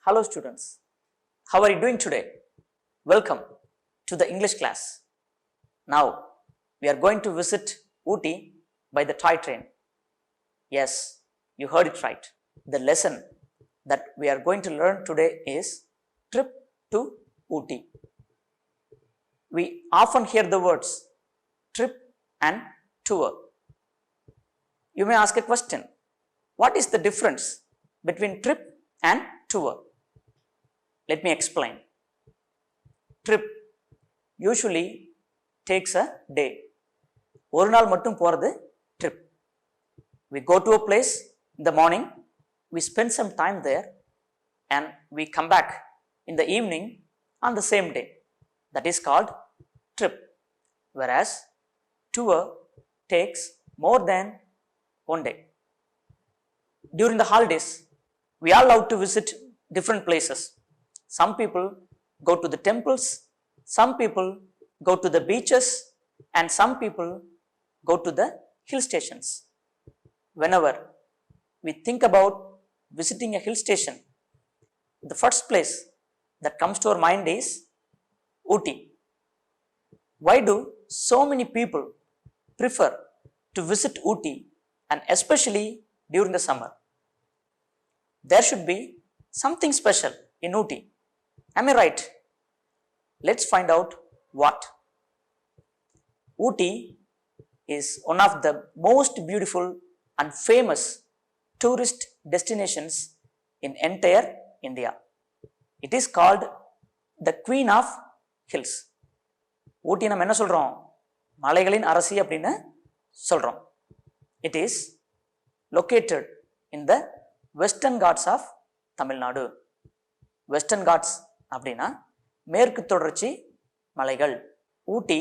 Hello students, how are you doing today? Welcome to the English class. Now we are going to visit Ooty by the toy train. Yes, you heard it right. The lesson that we are going to learn today is Trip to Ooty. We often hear the words trip and tour. You may ask a question, what is the difference between trip and tour? Let me explain. Trip usually takes a day. ஒரு நாள் மட்டும் போறது trip. We go to a place in the morning, we spend some time there and we come back in the evening on the same day. That is called trip. Whereas tour takes more than one day. During the holidays, we all love to visit different places. Some people go to the temples, some people go to the beaches, and some people go to the hill stations. Whenever we think about visiting a hill station, the first place that comes to our mind is Ooty. Why do so many people prefer to visit Ooty, and especially during the summer? There should be something special in Ooty. Am I right? Let's find out what. Ooty is one of the most beautiful and famous tourist destinations in entire India. It is called the Queen of Hills. ஊட்டி நம்ம என்ன சொல்றோம்? மலைகளின் அரசி அப்படின்னு சொல்றோம். It is located in the Western Ghats of Tamil Nadu. Western Ghats அப்படின்னா மேற்கு தொடர்ச்சி மலைகள். ஊட்டி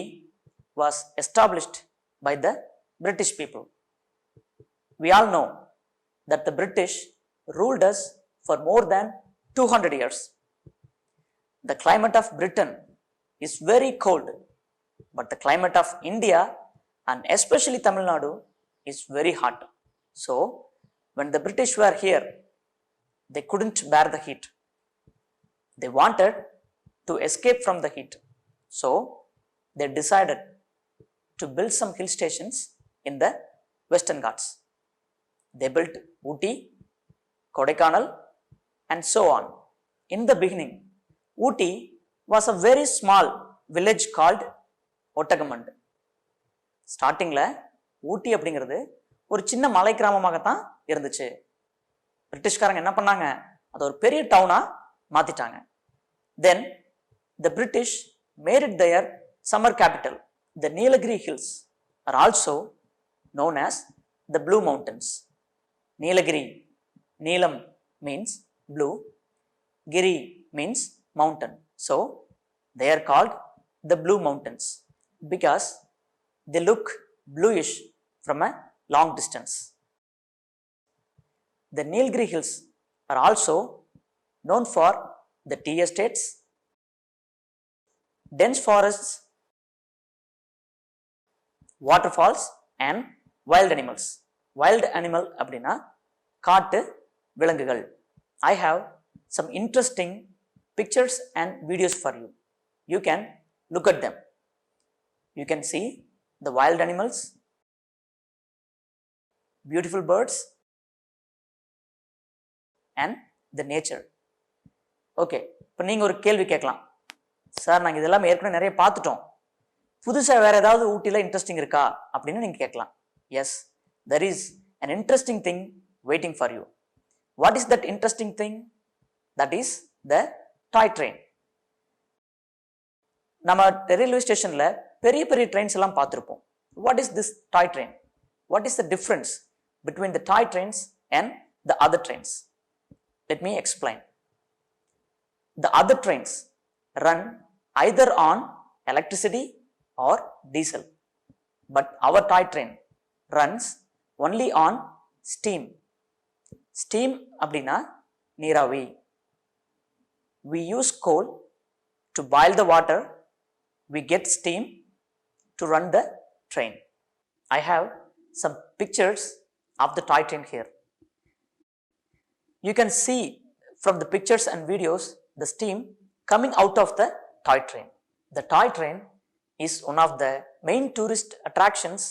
was established by the British people. We all know that the British ruled us for more than 200 years. The climate of Britain is very cold, but the climate of India and especially Tamil Nadu is very hot. So, when the British were here, they couldn't bear the heat. They wanted to escape from the heat. So, they decided to build some hill stations in the Western Ghats. They built Ooty, Kodaikanal, and so on. In the beginning, Ooty was a very small village called Ottagamand. ஸ்டார்டிங்கில் ஊட்டி அப்படிங்கிறது ஒரு சின்ன மலை கிராமமாகத்தான் இருந்துச்சு. பிரிட்டிஷ்காரங்க என்ன பண்ணாங்க, அது ஒரு பெரிய டவுனாக மாற்றிட்டாங்க. Then the British made it their summer capital. The Nilagiri Hills are also known as the Blue Mountains. Nilagiri, Neelam means blue, Giri means mountain. So, they are called the Blue Mountains because they look bluish from a long distance. The Nilagiri Hills are also known for the tea estates, dense forests, waterfalls and wild animals. Wild animal அப்படின்னா காட்டு விலங்குகள். I have some interesting pictures and videos for you. You can look at them. You can see the wild animals, beautiful birds and the nature. Okay, இப்போ நீங்கள் ஒரு கேள்வி கேட்கலாம், sir நாங்கள் இதெல்லாம் ஏற்கனவே நிறைய பார்த்துட்டோம், புதுசாக வேறு ஏதாவது ஊட்டியில் இன்ட்ரெஸ்டிங் இருக்கா அப்படின்னு நீங்கள் கேட்கலாம். Yes, there is an interesting thing waiting for you. What is that interesting thing? That is the toy train. நம்ம ரயில்வே ஸ்டேஷனில் பெரிய பெரிய ட்ரெயின்ஸ் எல்லாம் பார்த்துருப்போம். What is this toy train? What is the difference between the toy trains and the other trains? Let me explain. The other trains run either on electricity or diesel, but our toy train runs only on steam. Steam அப்படின்னா நீராவி. We use coal to boil the water. We get steam to run the train. I have some pictures of the toy train here. You can see from the pictures and videos the steam coming out of the toy train. The toy train is one of the main tourist attractions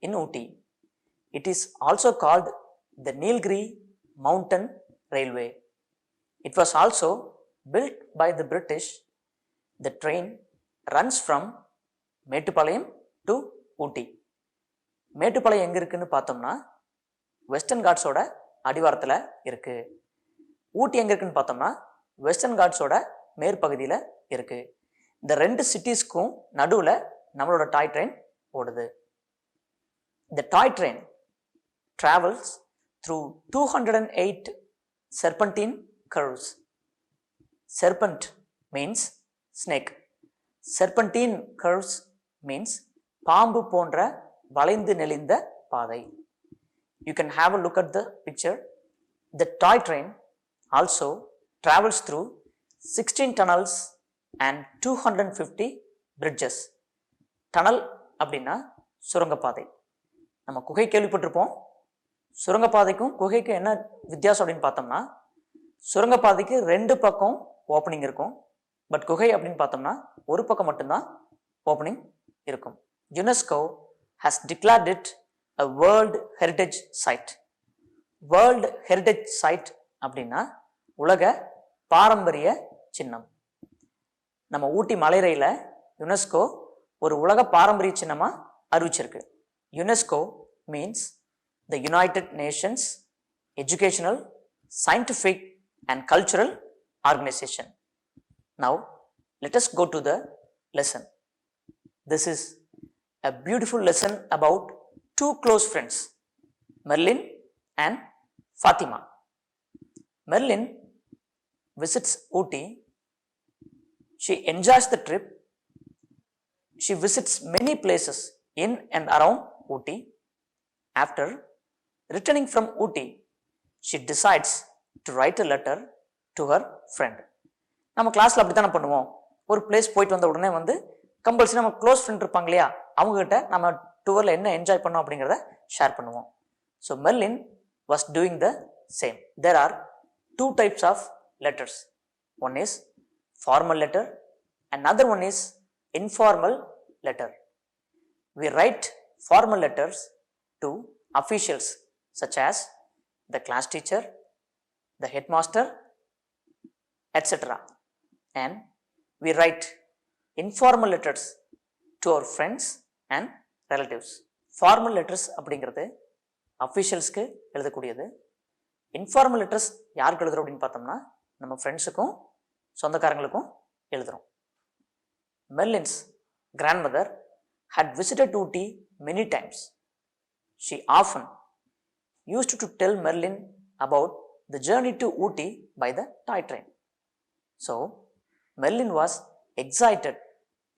in Ooty. It is also called the Nilgiri Mountain Railway. It was also built by the British. The train runs from Mettupalayam to Ooty. Mettupalayam எங்கே இருக்குன்னு பார்த்தோம்னா western காட்ஸோட அடிவாரத்தில் இருக்குது. ஊட்டி எங்கே இருக்குன்னு பார்த்தோம்னா western காட்ஸோட மேற்பகுதியில் இருக்குது. இந்த ரெண்டு சிட்டிஸ்க்கும் நடுவில் நம்மளோட டாய் ட்ரெயின் ஓடுது. The toy train travels through 208 serpentine curves. Serpent means snake. Serpentine curves means பாம்பு போன்ற வளைந்து நெளிந்த பாதை. You can have a look at the picture. The toy train also travels through 16 tunnels and 250 bridges. Tunnel அப்படின்னா சுரங்கப்பாதை. நம்ம குகை கேள்விப்பட்டிருப்போம். சுரங்கப்பாதைக்கும் குகைக்கும் என்ன வித்தியாசம் அப்படின்னு பார்த்தோம்னா சுரங்கப்பாதைக்கு ரெண்டு பக்கம் ஓப்பனிங் இருக்கும். பட் குகை அப்படின்னு பார்த்தோம்னா ஒரு பக்கம் மட்டும்தான் ஓப்பனிங் இருக்கும். UNESCO has declared it a World Heritage Site. World Heritage Site அப்படின்னா உலக பாரம்பரிய சின்னம். நம்ம ஊட்டி மலைரயில யுனெஸ்கோ ஒரு உலக பாரம்பரிய சின்னமாக அறிவிச்சிருக்கு. UNESCO means the United Nations Educational, Scientific and Cultural Organization. Now, let us go to the lesson. This is a beautiful lesson about two close friends, Merlin and Fatima. Merlin visits Ooty. She enjoys the trip. She visits many places in and around Ooty. After returning from Ooty, she decides to write a letter to her friend. நம்ம கிளாஸில் அப்படி தானே பண்ணுவோம். ஒரு place போயிட்டு வந்த உடனே compulsory நம்ம க்ளோஸ் ஃப்ரெண்ட் இருப்பாங்க இல்லையா, அவங்ககிட்ட நம்ம டூரில் என்ன என்ஜாய் பண்ணோம் அப்படிங்கிறத ஷேர் பண்ணுவோம். So Merlin was doing the same. There are two types of letters. One is formal letter, another one is informal letter. We write formal letters to officials such as the class teacher, the headmaster, etc. And we write informal letters to our friends and relatives. Formal letters அப்படிங்கிறது அஃபிஷியல்ஸ்க்கு எழுதக்கூடியது. Informal letters யாருக்கு எழுதுறோம் அப்படின்னு பார்த்தோம்னா நம்ம ஃப்ரெண்ட்ஸுக்கும் சொந்தக்காரங்களுக்கும் எழுதுகிறோம். மெர்லின்ஸ் grandmother had visited Ooty many times. She often used to tell Merlin about the journey to Ooty by the toy train. So, Merlin was excited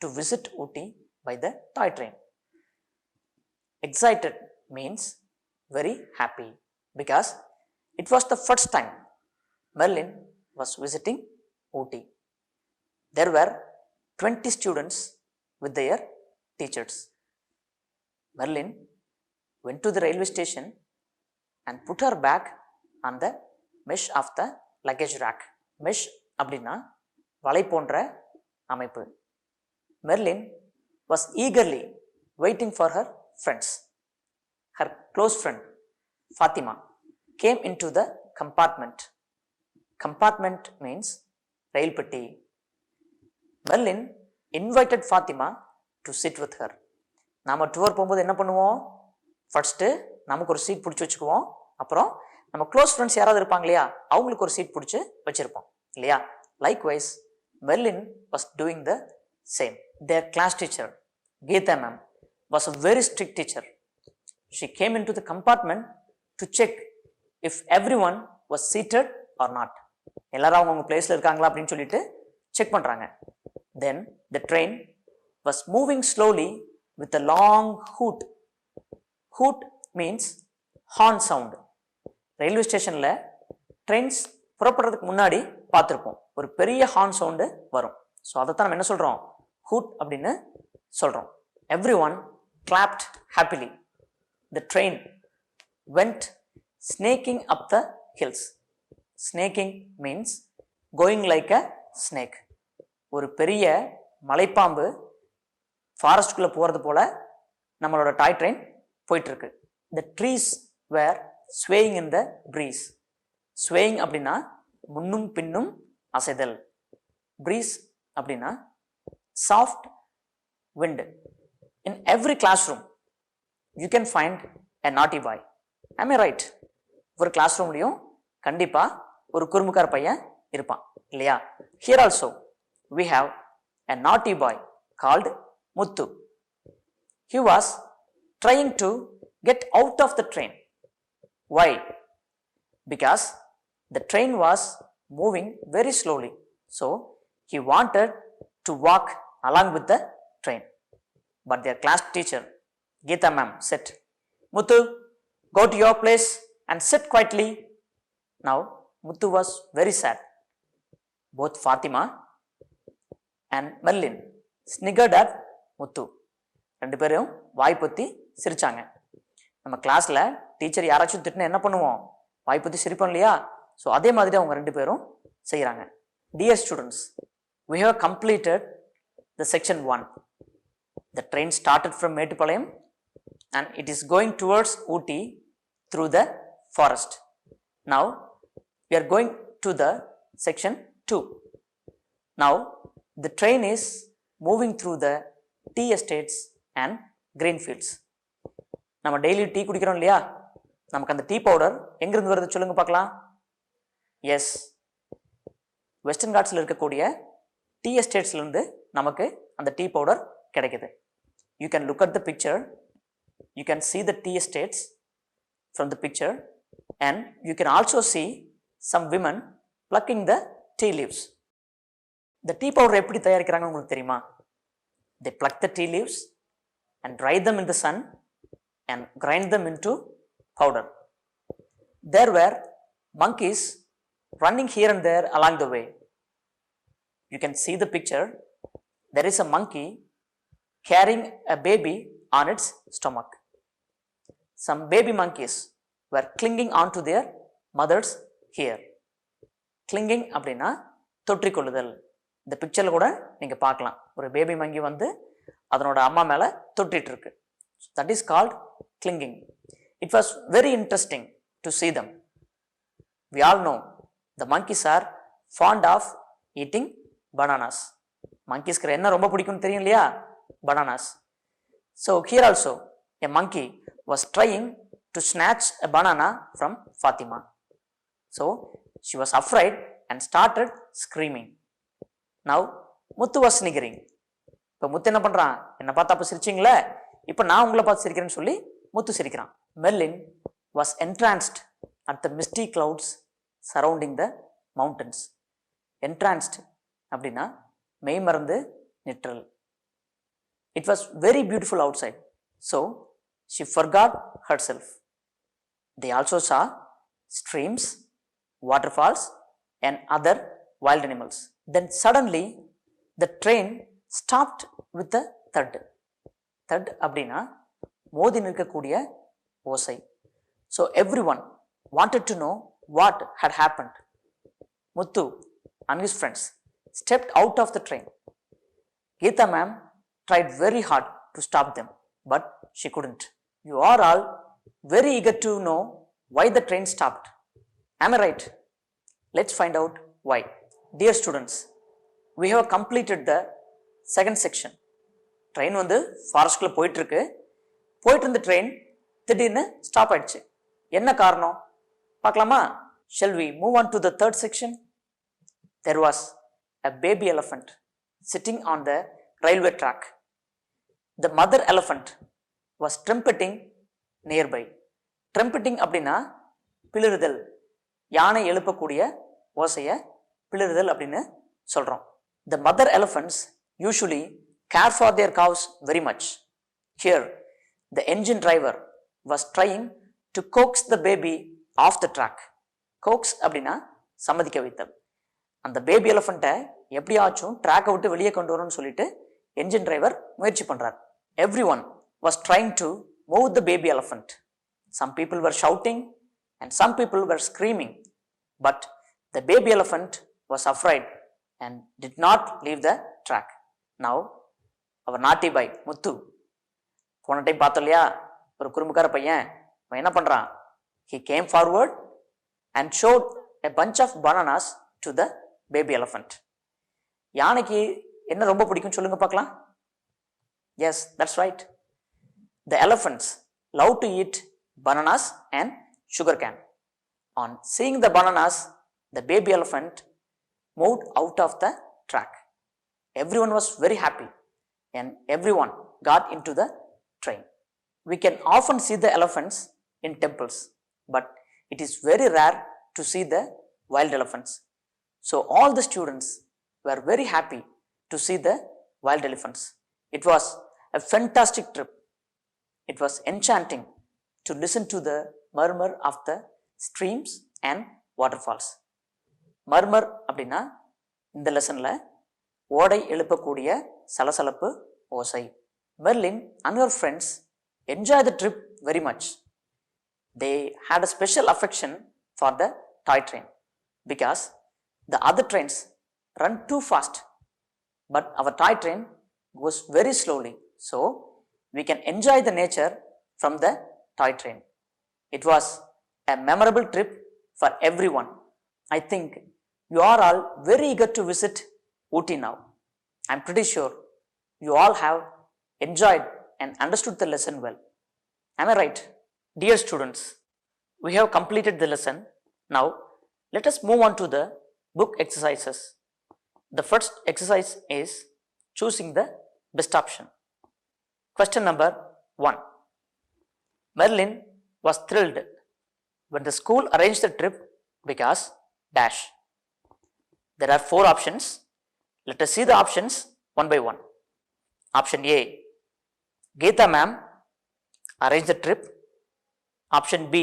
to visit Ooty by the toy train. Excited means very happy because it was the first time Merlin was visiting Ooty. There were 20 students with their teachers. Merlin went to the railway station and put her bag on the mesh of the luggage rack. Mesh அப்படின்னா வலை போன்ற அமைப்பு. Merlin was eagerly waiting for her friends. Her close friend Fatima came into the compartment. Compartment means rail petti. Merlin invited Fatima to sit with her. நாம tour போகும்போது என்ன பண்ணுவோம், first நமக்கு ஒரு சீட் பிடிச்சி வச்சுக்குவோம், அப்புறம் நம்ம க்ளோஸ் ஃப்ரெண்ட்ஸ் யாராவது இருப்பாங்க இல்லையா, அவங்களுக்கு ஒரு சீட் பிடிச்சி வச்சுருப்போம் இல்லையா. Likewise Merlin was doing the same. Their class teacher Geeta ma'am was a very strict teacher. She came into the compartment to check if everyone was seated or not. எல்லாரும் அவங்க பிளேஸில் இருக்காங்களா அப்படின்னு சொல்லிட்டு செக் பண்ணுறாங்க. Then the train was moving slowly with a long hoot. Hoot means horn sound. Railway ஸ்டேஷனில் trains புறப்படுறதுக்கு முன்னாடி பார்த்துருப்போம், ஒரு பெரிய ஹார்ன் சவுண்டு வரும். ஸோ அதைத்தான் நம்ம என்ன சொல்கிறோம், ஹூட் அப்படின்னு சொல்கிறோம். Every one clapped happily. The train went snaking up the hills. Snaking means going like a snake. ஒரு பெரிய மலைப்பாம்பு ஃபாரஸ்ட்குள்ளே போகிறது போல நம்மளோட டாய் ட்ரெயின் போயிட்டுருக்கு. The trees were swaying in the breeze. Swaying அப்படின்னா முன்னும் பின்னும் அசைதல். Breeze அப்படின்னா soft wind. In every classroom you can find a naughty boy. Am I right? ஒரு கிளாஸ் ரூம்லையும் கண்டிப்பாக ஒரு குறும்புக்கார பையன் இருப்பான் இல்லையா? Here also we have a naughty boy called Muthu. He was trying to get out of the train. Why? Because the train was moving very slowly. So he wanted to walk along with the train. But their class teacher, Geeta ma'am, said, Muthu, go to your place and sit quietly. Now Muthu was very sad. Both Fatima and Merlin sniggered at Muthu. ரெண்டு பேரும் வாய் பொத்தி சிரிச்சாங்க. நம்ம கிளாஸில் teacher யாராச்சும் திட்டினா என்ன பண்ணுவோம்? வாய் பொத்தி சிரிப்போம் இல்லையா? ஸோ அதே மாதிரி அவங்க ரெண்டு பேரும் செய்கிறாங்க. Dear students, we have completed the section 1. The train started from Metupalayam and it is going towards Ooty through the forest. Now we are going to the section 2. Now the train is moving through the tea estates and green fields. நம்ம daily tea குடிக்கிறோம் இல்லையா? நமக்கு அந்த tea powder எங்கிருந்து வருது சொல்லுங்க பார்க்கலாம். S, western காட்ஸில் இருக்கக்கூடிய டீ எஸ்டேட்ஸ்லேருந்து நமக்கு அந்த டீ பவுடர் கிடைக்குது. You can look at the picture. You can see the tea estates from the picture and you can also see some women plucking the tea leaves. The tea powder எப்படி தயாரிக்கிறாங்க உங்களுக்கு தெரியுமா? They pluck the tea leaves and dry them in the sun and grind them into powder. There were monkeys running here and there along the way. You can see the picture. There is a monkey carrying a baby on its stomach. Some baby monkeys were clinging onto their mother's hair. Clinging அப்படின்னா தொற்றிக்கொள்ளுதல். இந்த பிக்சரில் கூட நீங்கள் பார்க்கலாம். ஒரு baby மங்கி வந்து அதனோட அம்மா மேலே தொட்டிட்டு இருக்கு. That is called clinging. It was very interesting to see them. We all know the monkeys are fond of eating bananas. Monkeysக்கு என்ன ரொம்ப பிடிக்கும்னு தெரியும் இல்லையா? Bananas. So here also a monkey was trying to snatch a banana from Fatima. So she was afraid and started screaming. Now Muthu was sniggering. இப்போ முத்து என்ன பண்ணுறான்? என்னை பார்த்து அப்போ சிரிச்சிங்களே, இப்போ நான் உங்களை பார்த்து சிரிக்கிறேன்னு சொல்லி முத்து சிரிக்கிறான். Merlin was entranced at the misty clouds surrounding the mountains. Entranced அப்படின்னா மெய்மறந்து நிற்றல். It was very beautiful outside, so she forgot herself. They also saw streams, waterfalls and other wild animals. Then suddenly the train stopped with a thud. Thud அப்படின்னா மோதி நிற்கக்கூடிய ஓசை. So everyone wanted to know what had happened. Muthu and his friends stepped out of the train. Geeta ma'am tried very hard to stop them, but she couldn't. You are all very eager to know why the train stopped. Am I right? Let's find out why. Dear students, we have completed the second section. Train வந்து ஃபாரஸ்ட்குள்ளே போயிட்டுருக்கு. போயிட்டு இருந்த train திடீர்னு stop ஆயிடுச்சு. என்ன காரணம் பார்க்கலாமா? Shall we move on to the third section? There was a baby elephant sitting on the railway track. The mother elephant was trumpeting nearby. Trumpeting அப்படின்னா பிளிறுதல். யானை எழுப்பக்கூடிய ஓசையை பிளிறுதல் அப்படின்னு சொல்கிறோம். The mother elephants usually care for their cows very much. Here, the engine driver was trying to coax the baby off the track. Coax அப்படின்னா சம்மதிக்க வைத்தல். அந்த பேபி எலிஃபண்ட்டை எப்படியாச்சும் ட்ராக்கை விட்டு வெளியே கொண்டு வரணும்னு சொல்லிட்டு என்ஜின் டிரைவர் முயற்சி பண்ணுறார். Everyone was trying to move the baby elephant. Some people were shouting and some people were screaming, but The baby elephant was afraid and did not leave the track. Now, our naughty boy, Muthu, போன time பார்த்தோம் இல்லையா, ஒரு குறும்புக்கார பையன், அவன் என்ன பண்ணுறான்? He came forward and showed a bunch of bananas to the baby elephant. யானைக்கு என்ன ரொம்ப பிடிக்கும் சொல்லுங்க பார்க்கலாம்? Yes, that's right. The elephants love to eat bananas and sugar cane. On seeing the bananas, the baby elephant moved out of the track. Everyone was very happy and everyone got into the train. We can often see the elephants in temples, but it is very rare to see the wild elephants. So all the students were very happy to see the wild elephants. It was a fantastic trip. It was enchanting to listen to the murmur of the streams and waterfalls. Murmur அப்படின்னா இந்த லெசன்ல ஓடை எழுப்பக்கூடிய சலசலப்பு ஓசை. Merlin and her friends enjoyed the trip very much. They had a special affection for the toy train because the other trains run too fast, but our toy train goes very slowly, so we can enjoy the nature from the toy train. It was a memorable trip for everyone. I think you are all very eager to visit Ooty now. I'm pretty sure you all have enjoyed and understood the lesson well. Am I right? Dear students, we have completed the lesson. Now, let us move on to the book exercises. The first exercise is choosing the best option. Question number 1. Merlin was thrilled when the school arranged the trip because dash. There are 4 options. Let us see the options one by one. Option A, Geeta ma'am arranged the trip. Option B,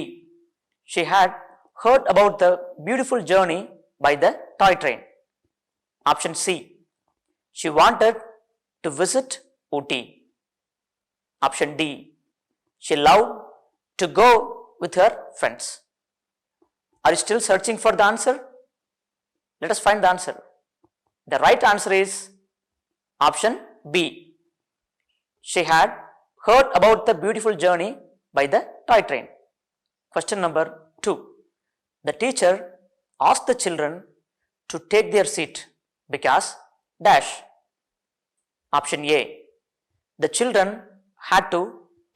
she had heard about the beautiful journey by the toy train. Option C, she wanted to visit Ooty. Option D, she loved to go with her friends. Are you still searching for the answer? Let us find the answer. The right answer is option B. She had heard about the beautiful journey by the toy train. Question number 2. The teacher asked the children to take their seat because dash. Option A. The children had to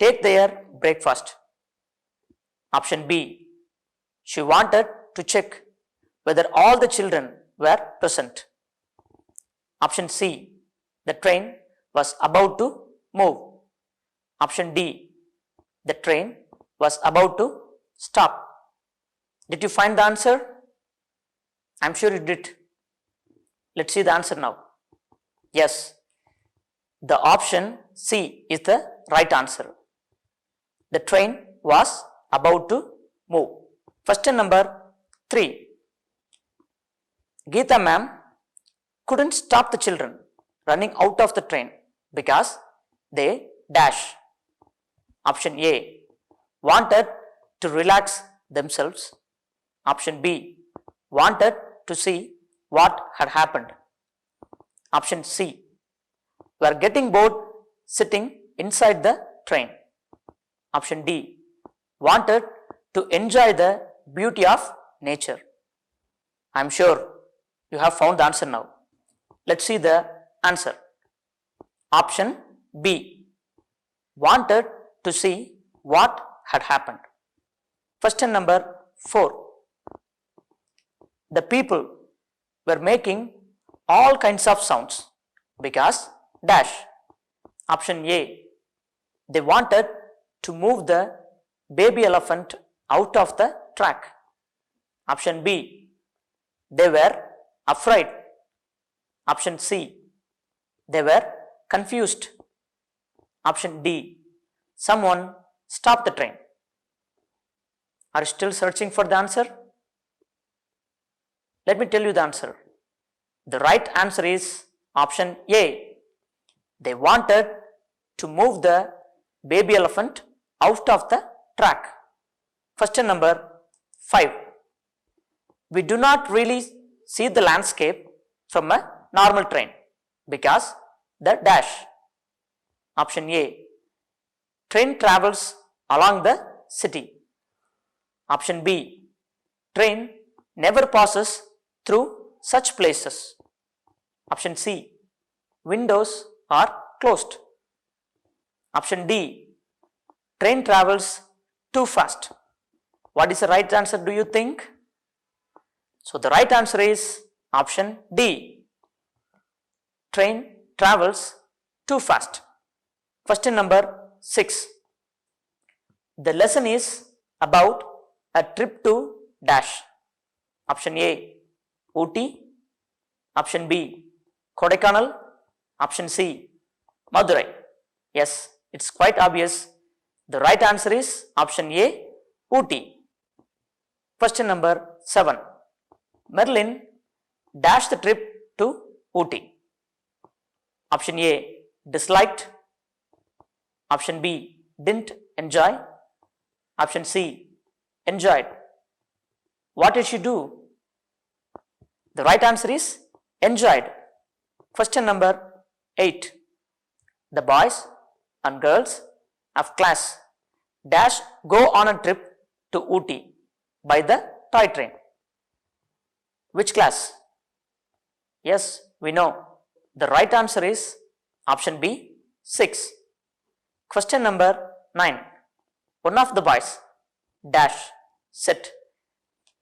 take their breakfast. Option B. She wanted to check whether all the children were present. Option C. The train was about to move. Option D. The train was about to stop. Did you find the answer? I'm sure you did. Let's see the answer now. Yes, the option C is the right answer. The train was about to move. Question number 3. Geeta ma'am couldn't stop the children running out of the train because they dash. Option A, wanted to relax themselves. Option B, wanted to see what had happened. Option C, were getting bored sitting inside the train. Option D, wanted to enjoy the beauty of nature. I'm sure you have found the answer now. Let's see the answer. Option B, wanted to see what had happened. Question number 4. The people were making all kinds of sounds because dash. Option A, they wanted to move the baby elephant out of the track. Option B, they were afraid. Option C, they were confused. Option D, someone stopped the train. Are you still searching for the answer? Let me tell you the answer. The right answer is option A. They wanted to move the baby elephant out of the track. Question number 5. we do not really see the landscape from a normal train because the dash. Option A, train travels along the city. Option B, train never passes through such places. Option C, windows are closed. Option D, train travels too fast. What is the right answer, do you think? So the right answer is option D. Train travels too fast. Question number 6. The lesson is about a trip to dash. Option A, Ooty. Option B, Kodaikanal. Option C, Madurai. Yes, it's quite obvious. The right answer is option A, Ooty. Question number 7. Merlin dashed the trip to Ooty. Option A, disliked. Option B, didn't enjoy. Option C, enjoyed. What did she do? The right answer is enjoyed. Question number 8. The boys and girls of class dash go on a trip to Ooty by the toy train. Which class? Yes, we know. The right answer is option B, 6. Question number 9. One of the boys dash said,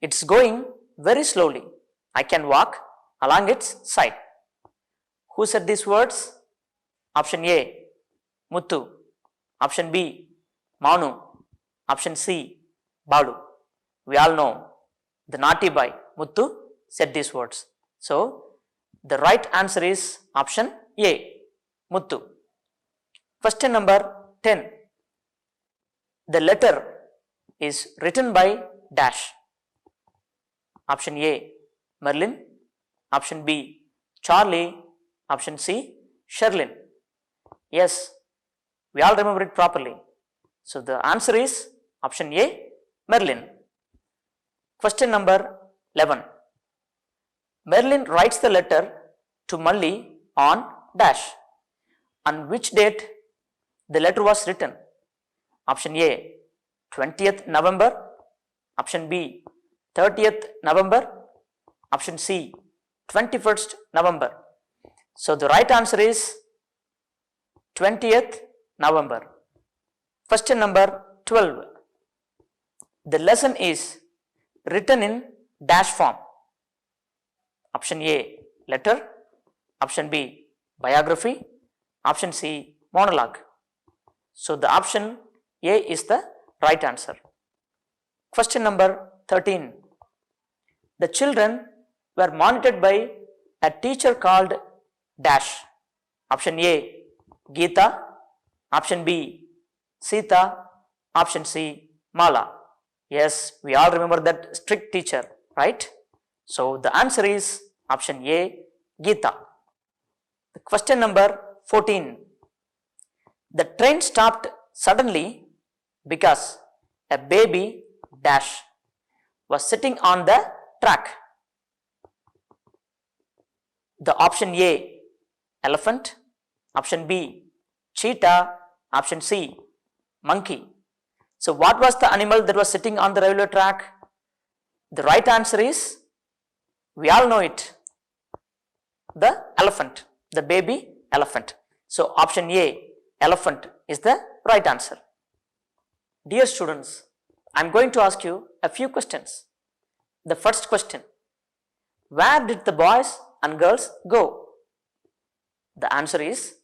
it's going very slowly. I can walk along its side. Who said these words? Option A, Muthu. Option B, Manu. Option C, Balu. We all know the naughty boy Muthu said these words. So the right answer is option A, Muthu. Question number 10. The letter is written by dash. Option A, Merlin. Option B, Charlie. Option C, Sherlin. Yes, we all remember it properly. So the answer is option A, Merlin. Question number 11. Merlin writes the letter to Malli on dash. On which date the letter was written? Option A, 20th November. Option B, 30th November. Option C, 21st November. So the right answer is 20th November. Question number 12. The lesson is written in dash form. Option A, letter. Option B, biography. Option C, monologue. So the option A is the right answer. Question number 13. The children were monitored by a teacher called dash. Option A, Geeta. Option B, Sita. Option C, Mala. Yes, we all remember that strict teacher, right? So the answer is option A, Geeta. Question number 14. The train stopped suddenly because a baby dash was sitting on the track. The option A, elephant. Option B, cheetah. Option C, monkey. So what was the animal that was sitting on the railway track? The right answer is, we all know it, the elephant, the baby elephant. So option A, elephant is the right answer. Dear students, I am going to ask you a few questions. The first question, where did the boys and girls go? The answer is,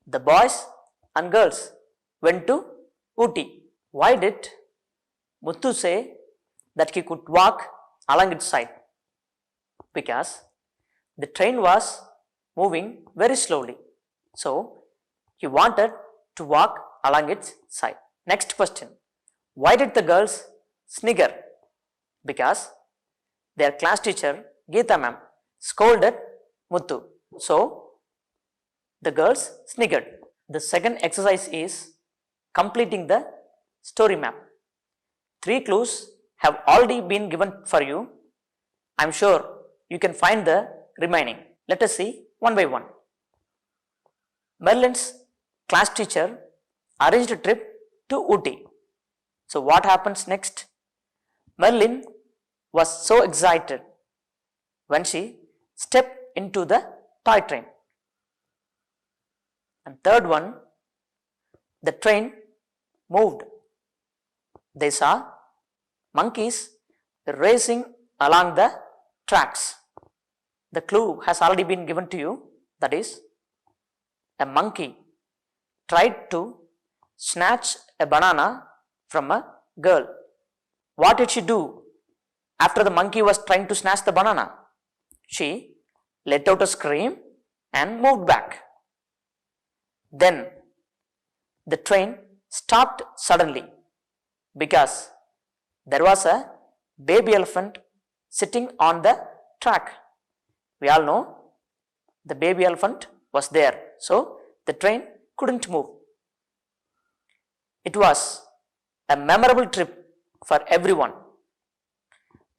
the boys and girls went to Ooty. Why did Muthu say that he could walk along its side? Because the train was moving very slowly. So he wanted to walk along its side. Next question. Why did the girls snigger? Because their class teacher Geeta ma'am scolded Muthu. So the girls sniggered. The second exercise is completing the story map. 3 clues have already been given for you. I'm sure you can find the remaining. Let us see one by one. Merlin's class teacher arranged a trip to Ooty. So what happens next? Merlin was so excited when she stepped into the toy train. And third one, the train moved. They saw monkeys racing along the tracks. The clue has already been given to you, that is, a monkey tried to snatch a banana from a girl. What did she do after the monkey was trying to snatch the banana? She let out a scream and moved back. Then the train stopped suddenly because there was a baby elephant sitting on the track. We all know the baby elephant was there, so the train couldn't move. It was a memorable trip for everyone.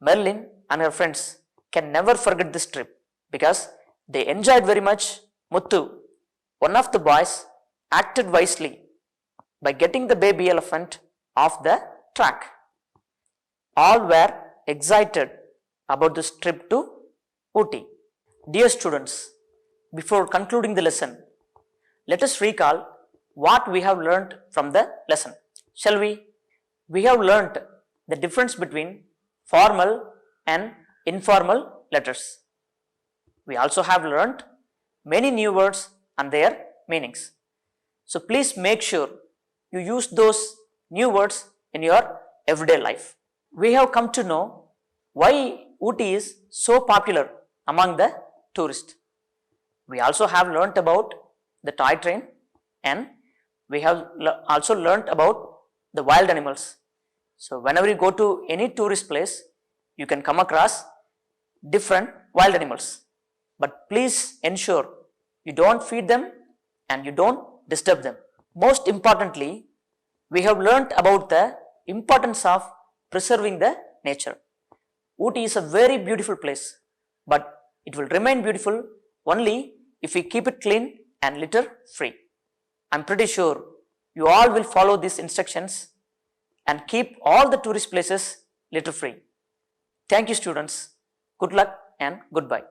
Merlin and her friends can never forget this trip because they enjoyed very much. Muthu, one of the boys, acted wisely by getting the baby elephant off the track. All were excited about this trip to Ooty. Dear students, before concluding the lesson, let us recall what we have learnt from the lesson. Shall we? We have learnt the difference between formal and informal letters. We also have learnt many new words and their meanings. So please make sure you use those new words in your everyday life. We have come to know why Ooty is so popular among the tourists. We also have learnt about the toy train, and we have also learnt about the wild animals. So whenever you go to any tourist place, you can come across different wild animals. But please ensure you don't feed them and you don't disturb them. Most importantly, we have learnt about the importance of preserving the nature. Ooty is a very beautiful place, but it will remain beautiful only if we keep it clean and litter free. I'm pretty sure you all will follow these instructions and keep all the tourist places litter free. Thank you, students. Good luck and goodbye.